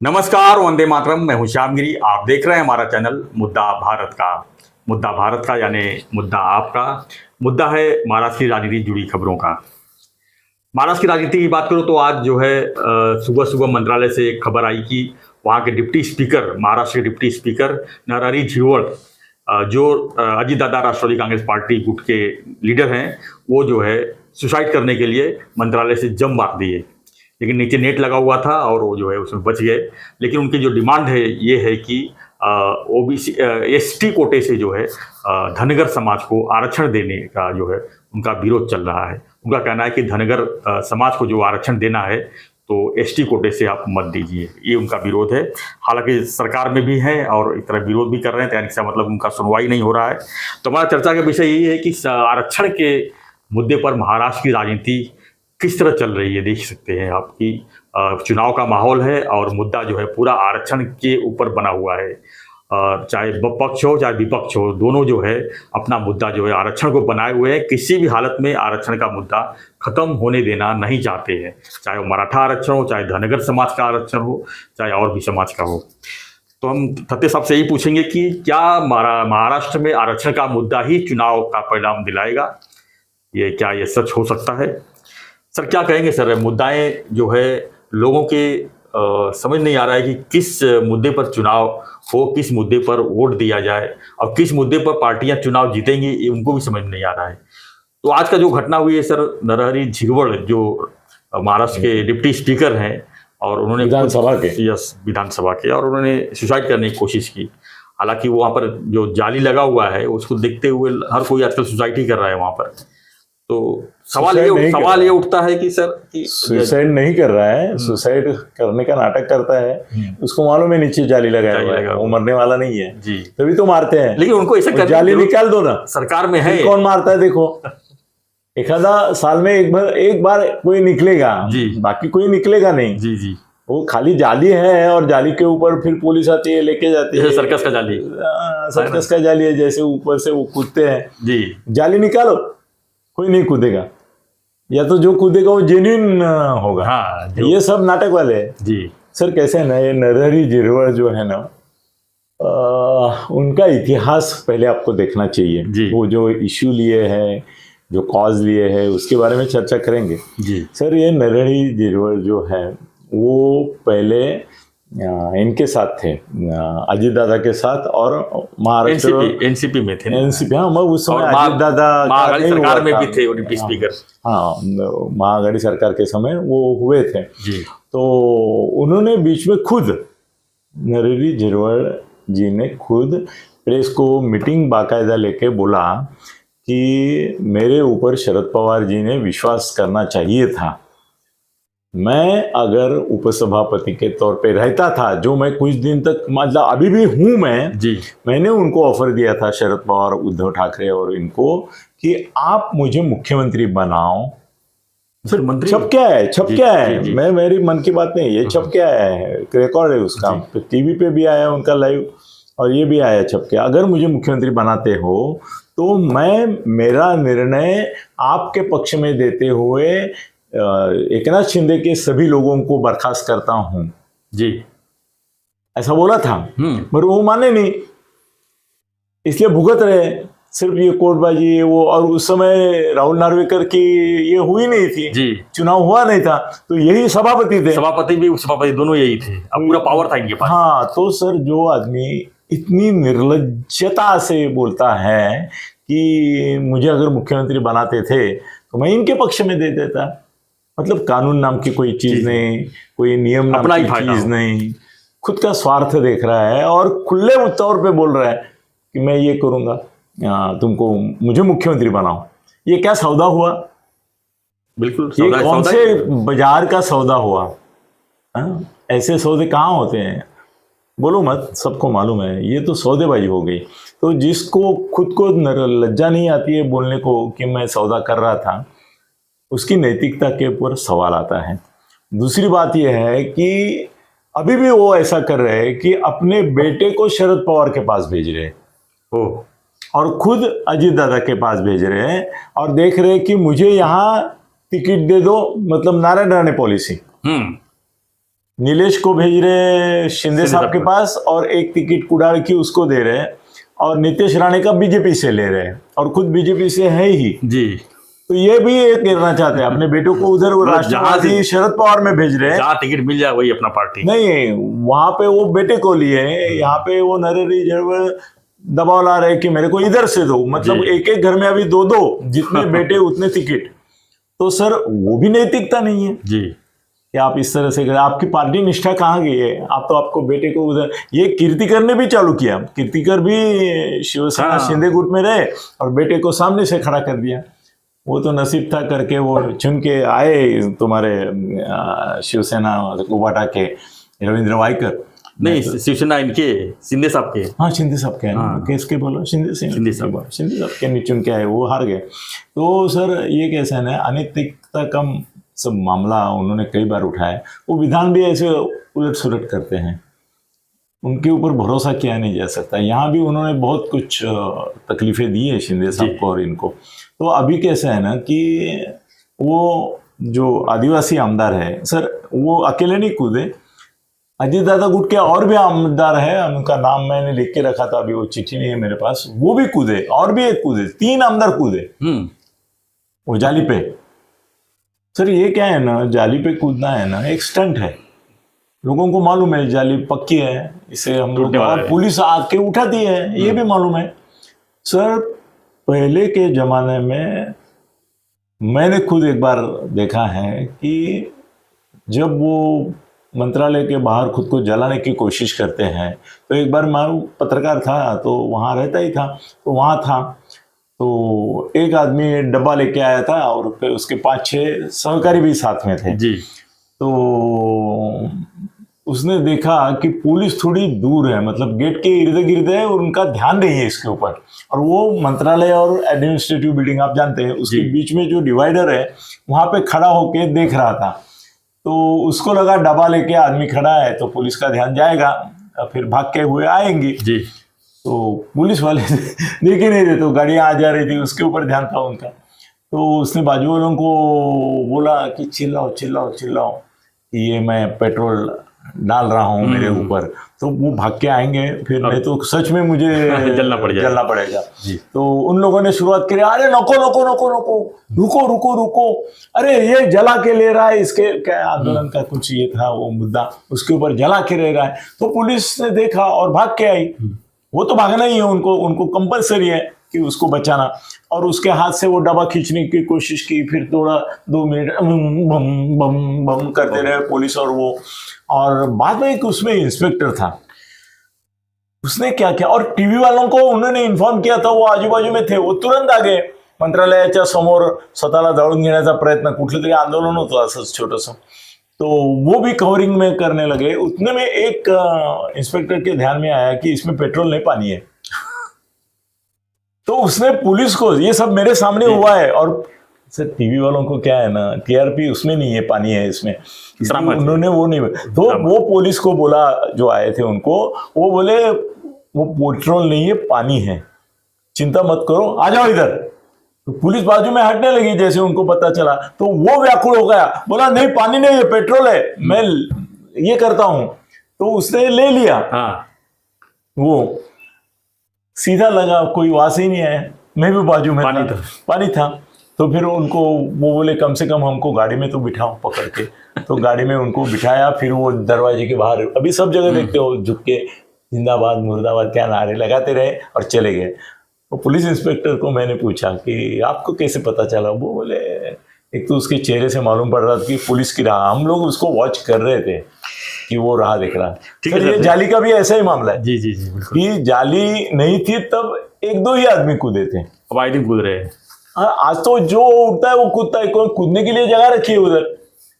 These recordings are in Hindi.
नमस्कार, वंदे मातरम। मैं हूं श्यामगिरी। आप देख रहे हैं हमारा चैनल मुद्दा भारत का। मुद्दा भारत का यानी मुद्दा आपका। मुद्दा है महाराष्ट्र की राजनीति जुड़ी खबरों का। महाराष्ट्र की राजनीति की बात करो तो आज जो है सुबह सुबह मंत्रालय से एक खबर आई कि वहाँ के डिप्टी स्पीकर, महाराष्ट्र के डिप्टी स्पीकर नरहरी झिरवळ, जो अजीत दादा राष्ट्रवादी कांग्रेस पार्टी गुट के लीडर हैं, वो जो है सुसाइड करने के लिए मंत्रालय से जंप मार दिए। लेकिन नीचे नेट लगा हुआ था और वो जो है उसमें बच गए। लेकिन उनकी जो डिमांड है ये है कि ओबीसी एसटी कोटे से जो है धनगर समाज को आरक्षण देने का जो है उनका विरोध चल रहा है। उनका कहना है कि धनगर समाज को जो आरक्षण देना है तो एसटी कोटे से आप मत दीजिए, ये उनका विरोध है। हालांकि सरकार में भी है और एक तरह विरोध भी कर रहे हैं, यानी इसका मतलब उनका सुनवाई नहीं हो रहा है। तो हमारा चर्चा का विषय यही है कि आरक्षण के मुद्दे पर महाराष्ट्र की राजनीति किस तरह चल रही है। देख सकते हैं आपकी चुनाव का माहौल है और मुद्दा जो है पूरा आरक्षण के ऊपर बना हुआ है। चाहे पक्ष हो चाहे विपक्ष हो, दोनों जो है अपना मुद्दा जो है आरक्षण को बनाए हुए हैं। किसी भी हालत में आरक्षण का मुद्दा खत्म होने देना नहीं चाहते हैं, चाहे वो मराठा आरक्षण हो, चाहे धनगर समाज का आरक्षण हो, चाहे और भी समाज का हो। तो हम थत्ते साहब से यही पूछेंगे कि क्या महाराष्ट्र में आरक्षण का मुद्दा ही चुनाव का परिणाम दिलाएगा? क्या ये सच हो सकता है? सर क्या कहेंगे सर? मुद्दाएं जो है लोगों के समझ नहीं आ रहा है कि किस मुद्दे पर चुनाव हो, किस मुद्दे पर वोट दिया जाए और किस मुद्दे पर पार्टियां चुनाव जीतेंगी, ये उनको भी समझ नहीं आ रहा है। तो आज का जो घटना हुई है सर, नरहरी झिरवळ जो महाराष्ट्र के डिप्टी स्पीकर हैं और उन्होंने विधानसभा के और उन्होंने सुसाइड करने की कोशिश की। हालांकि वहाँ पर जो जाली लगा हुआ है उसको देखते हुए हर कोई आजकल सुसाइड ही कर रहा है वहाँ पर। तो सवाल ये उठता है कि सर सुसाइड नहीं कर रहा है, सुसाइड करने का नाटक करता है। उसको मालूम है नीचे जाली लगाया हुआ है, वो मरने वाला नहीं है जी, तभी तो मारते हैं। लेकिन उनको ऐसा जाली निकाल दो ना, सरकार में है। कौन मारता है देखो, एखादा साल में एक बार कोई निकलेगा जी, बाकी कोई निकलेगा नहीं जी जी। वो खाली जाली है और जाली के ऊपर फिर पुलिस आती है, लेके जाती है। सर्कस का जाली, सर्कस का जाली है, जैसे ऊपर से वो कूदते हैं जी। जाली निकालो, कोई नहीं कूदेगा, या तो जो कूदेगा वो जेन्युइन होगा। हाँ, ये सब नाटक वाले हैं जी। सर कैसे है ना, ये नरहरी झिरवळ जो है ना, उनका इतिहास पहले आपको देखना चाहिए जी। वो जो इश्यू लिए है, जो कॉज लिए है, उसके बारे में चर्चा करेंगे जी। सर ये नरहरी झिरवळ जो है वो पहले इनके साथ थे, अजीत दादा के साथ, और महाराष्ट्र एनसीपी में थे। एनसीपी, हाँ, मैं उस समय अजीत दादा सरकार में भी थे डिप्टी स्पीकर। हाँ, महाआघाड़ी सरकार के समय वो हुए थे जी। तो उन्होंने बीच में खुद, नरहरी झिरवळ जी ने खुद प्रेस को मीटिंग बाकायदा लेके बोला कि मेरे ऊपर शरद पवार जी ने विश्वास करना चाहिए था। मैं अगर उपसभापति के तौर पे रहता था, जो मैं कुछ दिन तक, मतलब अभी भी हूं मैं जी, मैंने उनको ऑफर दिया था, शरद पवार, उद्धव ठाकरे और इनको, कि आप मुझे मुख्यमंत्री बनाओ। सर मंत्री छप क्या है, छप क्या है, मैं, मेरी मन की बात नहीं, ये छप क्या है, रिकॉर्ड है उसका, टीवी पे भी आया उनका लाइव और ये भी आया छप के। अगर मुझे मुख्यमंत्री बनाते हो तो मैं मेरा निर्णय आपके पक्ष में देते हुए एकनाथ शिंदे के सभी लोगों को बर्खास्त करता हूं जी, ऐसा बोला था। पर वो माने नहीं, इसलिए भुगत रहे सिर्फ ये कोर्टबाजी वो। और उस समय राहुल नार्वेकर की ये हुई नहीं थी जी, चुनाव हुआ नहीं था, तो यही सभापति थे, सभापति भी उपसभापति दोनों यही थे, अब पूरा पावर था इनके पास। हाँ, तो सर जो आदमी इतनी निर्लज्जता से बोलता है कि मुझे अगर मुख्यमंत्री बनाते थे तो मैं इनके पक्ष में दे देता, मतलब कानून नाम की कोई चीज नहीं, कोई नियम नाम की चीज नहीं, खुद का स्वार्थ देख रहा है और खुले तौर पे बोल रहा है कि मैं ये करूंगा, तुमको मुझे मुख्यमंत्री बनाओ। ये क्या सौदा हुआ? बिल्कुल, ये कौन से बाजार का सौदा हुआ? ऐसे सौदे कहाँ होते हैं? बोलो मत, सबको मालूम है, ये तो सौदेबाजी हो गई। तो जिसको खुद को लज्जा नहीं आती है बोलने को कि मैं सौदा कर रहा था, उसकी नैतिकता के ऊपर सवाल आता है। दूसरी बात यह है कि अभी भी वो ऐसा कर रहे हैं कि अपने बेटे को शरद पवार के पास भेज रहे हैं और खुद अजीत दादा के पास भेज रहे हैं और देख रहे हैं कि मुझे यहाँ टिकट दे दो, मतलब नारायण राणे पॉलिसी। नीलेश को भेज रहे शिंदे साहब के पास और एक टिकट कुडाल की उसको दे रहे हैं और नितेश राणे का बीजेपी से ले रहे हैं और खुद बीजेपी से है ही जी। तो ये भी करना चाहते हैं अपने बेटों को उधर राष्ट्रवादी शरद पवार में भेज रहे हैं, जहाँ टिकट मिल जाए वही अपना पार्टी। नहीं वहां पे वो बेटे को लिए हैं, यहाँ पे वो नरेरी जरूर दबाव ला रहे कि मेरे को इधर से दो, मतलब एक एक घर में अभी दो दो, जितने बेटे उतने टिकट। तो सर वो भी नैतिकता नहीं है जी कि आप इस तरह से करें। आपकी पार्टी निष्ठा कहाँ गई है? आप तो आपको बेटे को उधर, ये कीर्तिकर ने भी चालू किया, कीर्तिकर भी शिवसेना शिंदे गुट में रहे और बेटे को सामने से खड़ा कर दिया। वो तो नसीब था करके वो चुन के आए तुम्हारे शिवसेना उबाटा के रविंद्र वायकर, नहीं शिवसेना इनके शिंदे साहब के, हाँ शिंदे साहब के, किसके बोलो शिंदे साहब के नहीं चुन के आए, वो हार गए। तो सर ये कैसे है, अनैतिकता कम सब मामला उन्होंने कई बार उठाया। वो विधान भी ऐसे उलट सुलट करते हैं, उनके ऊपर भरोसा किया नहीं जा सकता। यहाँ भी उन्होंने बहुत कुछ तकलीफें दी है शिंदे साहब को और इनको। तो अभी कैसा है ना कि वो जो आदिवासी आमदार है सर, वो अकेले नहीं कूदे, अजीत दादा गुट के और भी आमदार है, उनका नाम मैंने लिख के रखा था, अभी वो चिट्ठी नहीं है मेरे पास, वो भी कूदे और भी एक कूदे, 3 आमदार कूदे वो जाली पे। सर ये क्या है ना, जाली पे कूदना है ना एक स्टंट है, लोगों को मालूम है जाली पक्की है, इसे हम लोग और पुलिस आके उठाती है, ये भी मालूम है। सर पहले के जमाने में मैंने खुद एक बार देखा है कि जब वो मंत्रालय के बाहर खुद को जलाने की कोशिश करते हैं, तो एक बार मैं पत्रकार था तो वहाँ रहता ही था, तो वहाँ था तो एक आदमी डब्बा लेके आया था और फिर उसके 5-6 सहकारी भी साथ में थे जी। तो उसने देखा कि पुलिस थोड़ी दूर है, मतलब गेट के इर्द गिर्द है और उनका ध्यान नहीं है इसके ऊपर, और वो मंत्रालय और एडमिनिस्ट्रेटिव बिल्डिंग आप जानते हैं उसके बीच में जो डिवाइडर है वहाँ पे खड़ा होके देख रहा था। तो उसको लगा डब्बा लेके आदमी खड़ा है तो पुलिस का ध्यान जाएगा, फिर भाग के हुए आएंगी जी। तो पुलिस वाले देख ही नहीं रहे, तो गाड़ियाँ आ जा रही थी, उसके ऊपर ध्यान था उनका। तो उसने बाजू वालों को बोला कि चिल्लाओ चिल्लाओ चिल्लाओ कि ये मैं पेट्रोल डाल रहा हूँ मेरे ऊपर, तो वो भाग के आएंगे, फिर नहीं तो सच में मुझे जलना पड़ेगा। तो उन लोगों ने शुरुआत करी, अरे नको नको नको नको, रुको रुको रुको, अरे ये जला के ले रहा है, इसके क्या आंदोलन का कुछ ये था वो मुद्दा, उसके ऊपर जला के ले रहा है। तो पुलिस ने देखा और भाग के आई। वो तो भागना ही है, उनको कंपलसरी है कि उसको बचाना, और उसके हाथ से वो डब्बा खींचने की कोशिश की, फिर थोड़ा 2 मिनट बम बम बम करते रहे पुलिस और वो, और बाद में एक उसमें इंस्पेक्टर था, उसने क्या किया, और टीव्ही वालों को उन्होंने इन्फॉर्म किया था, वो आजू बाजू में थे, वो तुरंत आ गए मंत्रालयाच्या समोर स्वतःला जाळून घेण्याचा प्रयत्न, कुठलं तरी आंदोलन होतं असंच छोटंसं, तो वो भी कवरिंग में करने लगे। उतने में एक इंस्पेक्टर के ध्यान में आया कि इसमें पेट्रोल नहीं पानी है, तो उसने पुलिस को, ये सब मेरे सामने हुआ है, और सर टीवी वालों को क्या है ना, टीआरपी उसमें नहीं है, पानी है इसमें, उन्होंने वो नहीं, तो वो पुलिस को बोला, जो आए थे उनको, वो बोले वो पेट्रोल नहीं है पानी है, चिंता मत करो, आ जाओ इधर। तो पुलिस बाजू में हटने लगी जैसे उनको पता चला, तो वो व्याकुल हो गया, बोला नहीं पानी नहीं है, पेट्रोल है, मैं ये करता हूं। तो उसने ले लिया, वो सीधा लगा, कोई वास ही नहीं आया, मैं भी बाजू में पानी था। तो फिर उनको वो बोले कम से कम हमको गाड़ी में तो बिठाओ पकड़ के, तो गाड़ी में उनको बिठाया, फिर वो दरवाजे के बाहर, अभी सब जगह देखते हो, झुक के जिंदाबाद मुर्दाबाद क्या नारे लगाते रहे और चले गए। तो पुलिस इंस्पेक्टर को मैंने पूछा कि आपको कैसे पता चला? वो बोले एक तो उसके चेहरे से मालूम पड़ रहा था कि पुलिस की राह, हम लोग उसको वॉच कर रहे थे कि वो राह देख रहा। ठीक है, ये जाली का भी ऐसा ही मामला है। जी जी जी, कि जाली नहीं थी तब 1-2 ही आदमी कूदे थे, अब आए दिन कूद रहे हैं। आज तो जो उठता है वो कूदता है, कोई कूदने के लिए जगह रखी है उधर,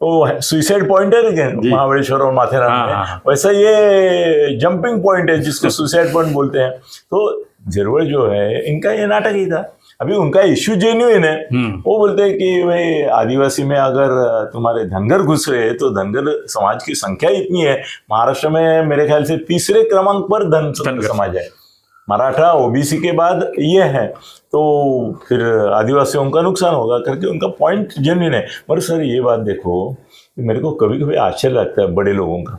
वो सुसाइड पॉइंट है महाबलेश्वर और माथेरान में, वैसा ये जंपिंग पॉइंट है जिसको सुसाइड पॉइंट बोलते हैं। तो जरूर जो है इनका ये नाटक ही था। अभी उनका इश्यू जेन्युइन है, वो बोलते हैं कि भाई आदिवासी में अगर तुम्हारे धनगर घुस रहे हैं तो धनगर समाज की संख्या इतनी है, महाराष्ट्र में मेरे ख्याल से 3रे क्रमांक पर धनगर समाज है, मराठा ओबीसी के बाद ये है, तो फिर आदिवासियों का नुकसान होगा करके उनका पॉइंट जेन्युइन है। पर सर ये बात देखो, मेरे को कभी कभी आश्चर्य लगता है बड़े लोगों का।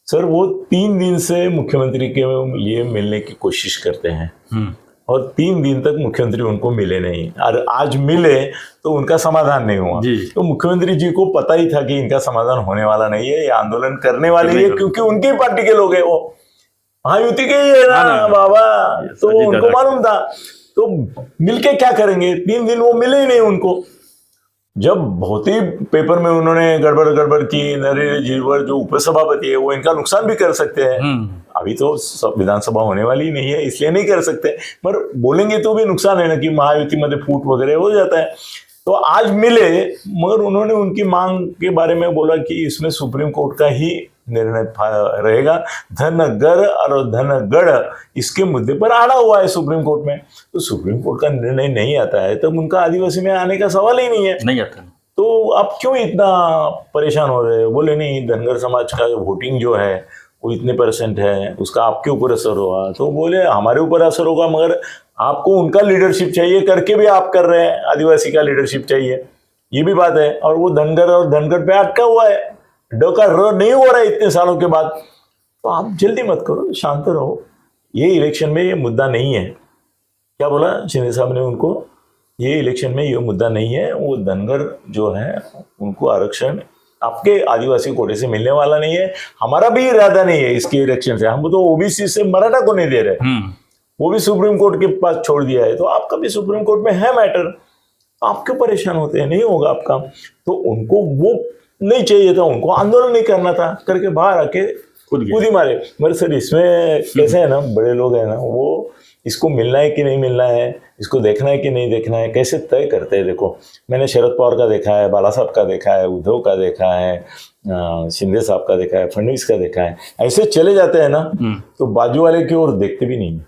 सर वो 3 दिन से मुख्यमंत्री के लिए मिलने की कोशिश करते हैं और 3 दिन तक मुख्यमंत्री उनको मिले नहीं, और आज मिले तो उनका समाधान नहीं हुआ। तो मुख्यमंत्री जी को पता ही था कि इनका समाधान होने वाला नहीं है, ये आंदोलन करने वाले है, क्योंकि उनकी पार्टी के लोग हैं, वो महायुति के ही है ना बाबा, तो उनको मालूम था। तो मिलके क्या करेंगे, 3 दिन वो मिले ही नहीं उनको। जब बहुत ही पेपर में उन्होंने गड़बड़ की, नरेंद्र झिरवल जो उपसभापति है वो इनका नुकसान भी कर सकते हैं। अभी तो विधानसभा होने वाली नहीं है इसलिए नहीं कर सकते, पर बोलेंगे तो भी नुकसान है ना कि महायुति में फूट वगैरह हो जाता है। तो आज मिले, मगर उन्होंने उनकी मांग के बारे में बोला कि इसमें सुप्रीम कोर्ट का ही निर्णय रहेगा। धनगर और धनगढ़ इसके मुद्दे पर अड़ा हुआ है सुप्रीम कोर्ट में, तो सुप्रीम कोर्ट का निर्णय नहीं आता है तब उनका आदिवासी में आने का सवाल ही नहीं है। नहीं आता। तो आप क्यों इतना परेशान हो रहे हो? बोले नहीं, धनगर समाज का वोटिंग जो है वो इतने % है, उसका आपके ऊपर असर होगा। तो बोले हमारे ऊपर असर होगा, मगर आपको उनका लीडरशिप चाहिए, करके भी आप कर रहे हैं, आदिवासी का लीडरशिप चाहिए, ये भी बात है। और वो धनगर और धनगढ़ पे अटका हुआ है, डोका र नहीं हो रहा है इतने सालों के बाद। तो आप जल्दी मत करो, शांत रहो, ये इलेक्शन में ये मुद्दा नहीं है। क्या बोला शिंदे साहब ने उनको, ये इलेक्शन में ये मुद्दा नहीं है, वो धनगर जो है उनको आरक्षण आपके आदिवासी कोटे से मिलने वाला नहीं है, हमारा भी इरादा नहीं है इसके इलेक्शन से, हम तो ओबीसी से मराठा को नहीं दे रहे, वो भी सुप्रीम कोर्ट के पास छोड़ दिया है, तो आपका भी सुप्रीम कोर्ट में है मैटर, आप क्यों परेशान होते हैं? नहीं होगा आपका। तो उनको वो नहीं चाहिए था, उनको आंदोलन नहीं करना था, करके बाहर आके खुद ही मारे। मगर सर इसमें कैसे है ना, बड़े लोग हैं ना, वो इसको मिलना है कि नहीं मिलना है, इसको देखना है कि नहीं देखना है, कैसे तय करते हैं। देखो मैंने शरद पवार का देखा है, बाला साहब का देखा है, उद्धव का देखा है, शिंदे साहब का देखा है, फडणवीस का देखा है, ऐसे चले जाते हैं ना तो बाजू वाले की ओर देखते भी नहीं,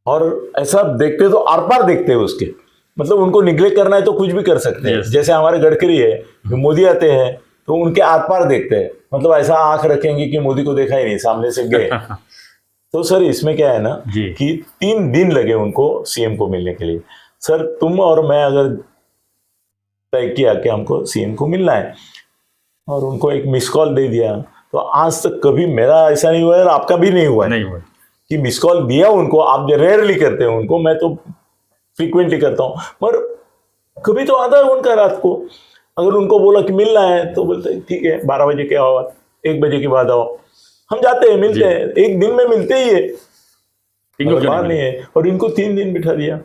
और ऐसा देखते तो आर पार देखते हैं उसके, मतलब उनको निगलेक्ट करना है तो कुछ भी कर सकते हैं। जैसे हमारे गडकरी है, मोदी आते हैं तो उनके आर पार देखते हैं, मतलब ऐसा आंख रखेंगे कि मोदी को देखा ही नहीं, सामने से गए। तो सर इसमें क्या है ना कि 3 दिन लगे उनको सीएम को मिलने के लिए। सर तुम और मैं अगर तय किया कि हमको सीएम को मिलना है और उनको एक मिस कॉल दे दिया, तो आज तक कभी मेरा ऐसा नहीं हुआ है और आपका भी नहीं हुआ है कि मिस कॉल दिया उनको। आप रेयरली करते हैं उनको, मैं तो फ्रीक्वेंटली करता हूँ, पर कभी तो आता है उनका रात को। अगर उनको बोला कि मिलना है तो बोलते हैं ठीक है 12 बजे के आओ, 1 बजे के बाद आओ, हम जाते हैं, मिलते हैं, 1 दिन में मिलते ही है, बाहर नहीं है। और इनको 3 दिन बिठा दिया।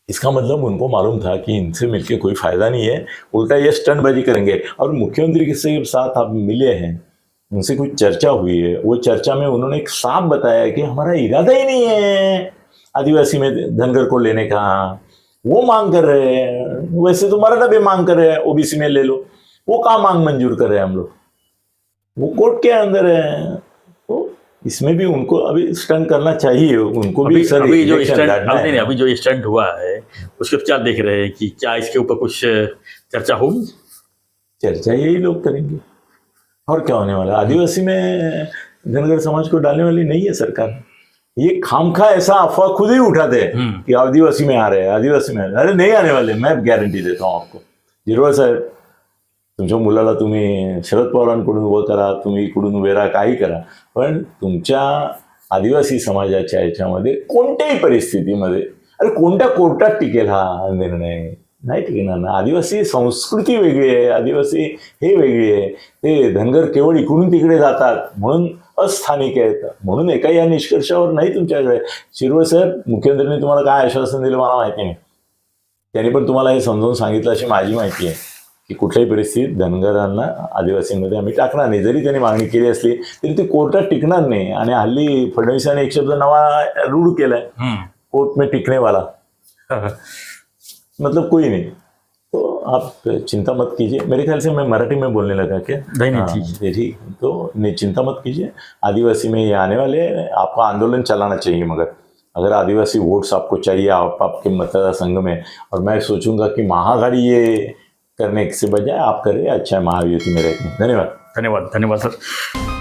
इसका मतलब उनको मालूम था कि इनसे मिलके कोई फायदा नहीं है, उल्टा ये स्टंटबाजी करेंगे। और मुख्यमंत्री के साथ आप मिले हैं, उनसे कोई चर्चा हुई है, वो चर्चा में उन्होंने एक साफ बताया कि हमारा इरादा ही नहीं है आदिवासी में धनगर को लेने का, वो मांग कर रहे हैं, वैसे तो मराठा भी मांग कर रहे हैं ओबीसी में ले लो, वो कहाँ मांग मंजूर कर रहे हैं हम लोग, वो कोर्ट के अंदर है। तो इसमें भी उनको अभी स्टंट करना चाहिए, उनको भी सर अभी जो स्टंट हुआ है उसके क्या देख रहे हैं कि क्या इसके ऊपर कुछ चर्चा होगी? चर्चा यही लोग करेंगे और क्या होने वाला। आदिवासी में धनगर समाज को डालने वाली नहीं है सरकार, ये खामखा ऐसा अफवाह खुद ही उठाते हैं कि आदिवासी में आ रहे हैं, आदिवासी में, अरे नहीं आने वाले, मैं गॅरंटी देता हूँ आपको। झिरवळ साहेब, तुमच्या मुलाला तुम्ही शरद पवारांकडून उभं करा, तुम्ही इकडून उभे राहा, काही करा, पण तुमच्या आदिवासी समाजाच्या याच्यामध्ये कोणत्याही परिस्थितीमध्ये अरे कोणत्या कोर्टात टिकेल हा निर्णय? नाही टिकणार ना। आदिवासी संस्कृती वेगळी आहे, आदिवासी हे वेगळी आहे, ते धनगर केवळ इकडून तिकडे जातात म्हणून अस्थानिक आहेत, म्हणून एका या निष्कर्षावर नाही तुमच्याकडे। झिरवळ साहेब, मुख्यमंत्र्यांनी तुम्हाला काय आश्वासन दिलं मला माहिती नाही, त्यांनी पण तुम्हाला हे समजावून सांगितलं अशी माझी माहिती आहे की कुठल्याही परिस्थितीत धनगरांना आदिवासींमध्ये आम्ही टाकणार नाही, जरी त्यांनी मागणी केली असली तरी ती कोर्टात टिकणार नाही। आणि हल्ली फडणवीसांनी एक शब्द नवा रूढ केलाय, कोर्ट में टिकने वाला, मतलब कोई नहीं। तो आप चिंता मत कीजिए, मेरे ख्याल से मैं मराठी में बोलने लगा क्या? नहीं ठीक, तो नहीं चिंता मत कीजिए, आदिवासी में ये आने वाले हैं, आपका आंदोलन चलाना चाहिए, मगर अगर आदिवासी वोट्स आपको चाहिए आपके मतदार संघ में, और मैं सोचूंगा कि महाआघाड़ी ये करने से बजाय आप करें, अच्छा है महायुति में रहते हैं। धन्यवाद। धन्यवाद सर।